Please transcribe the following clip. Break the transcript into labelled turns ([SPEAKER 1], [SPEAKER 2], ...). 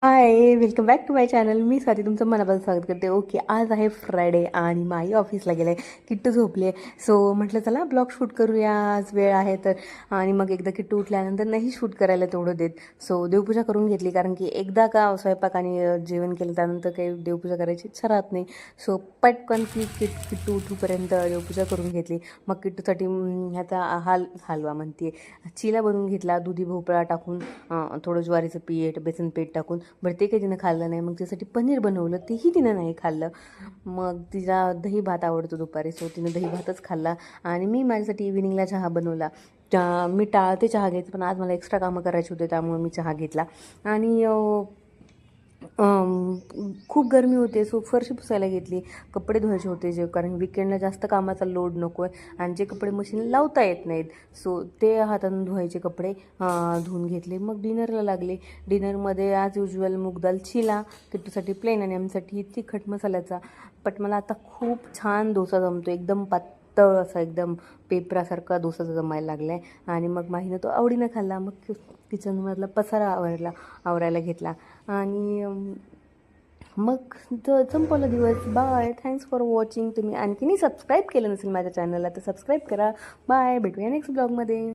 [SPEAKER 1] High, welcome back to my channel. मी स्वाती तुमचं मनापासून स्वागत करते. ओके, आज आहे फ्रायडे आणि माई ऑफिसला गेलं आहे. किट्टू झोपले. सो म्हटलं चला ब्लॉग शूट करूया, आज वेळ आहे तर. आणि मग एकदा किट्टू उठल्यानंतर नाही शूट करायला तेवढं देत. सो देवपूजा करून घेतली, कारण की एकदा का स्वयंपाक आणि जेवण केलं त्यानंतर काही देवपूजा करायची इच्छा राहत नाही. सो पटकन किट्टू उठूपर्यंत देवपूजा करून घेतली. मग किट्टूसाठी ह्याचा हलवा म्हणते चिला बनवून घेतला, दुधी भोपळा टाकून, थोडं ज्वारीचं पीठ, बेसन पीठ टाकून. बरं ते काही तिनं खाल्लं नाही. मग त्यासाठी पनीर बनवलं, तेही तिनं नाही खाल्लं. मग तिला दही भात आवडतो दुपारी, सो तिनं दही भातच खाल्ला. आणि मी माझ्यासाठी इव्हिनिंगला चहा बनवला. मी टाळते चहा घ्यायचं, पण आज मला एक्स्ट्रा कामं करायची होते त्यामुळे मी चहा घेतला. आणि खूप गरमी होते, सो फरशी पुसायला घेतली. कपडे धुवायचे होते, कारण विकेंडला जास्त कामाचा लोड नको आहे आणि जे कपडे मशीन लावता येत नाहीत, सो ते हातानं धुवायचे कपडे धुवून घेतले. मग डिनरला लागले. डिनरमध्ये ॲज युजल मूग दाल चिला, किट्टूसाठी प्लेन आणि आमच्यासाठी तिखट मसाल्याचा. पण मला आता खूप छान डोसा जमतो, एकदम पातळ असा, एकदम पेपरासारखा डोसा जमायला लागला आहे. आणि मग माहीनं तो आवडीनं खाल्ला. मग किचनमधला पसारा आवरायला घेतला. आणि मग संपवला दिवस. Bye, thanks for watching. तुम्ही आणखीनही सबस्क्राईब केलं नसेल माझ्या चॅनलला तर सबस्क्राईब करा. बाय, भेटूया नेक्स्ट ब्लॉगमध्ये.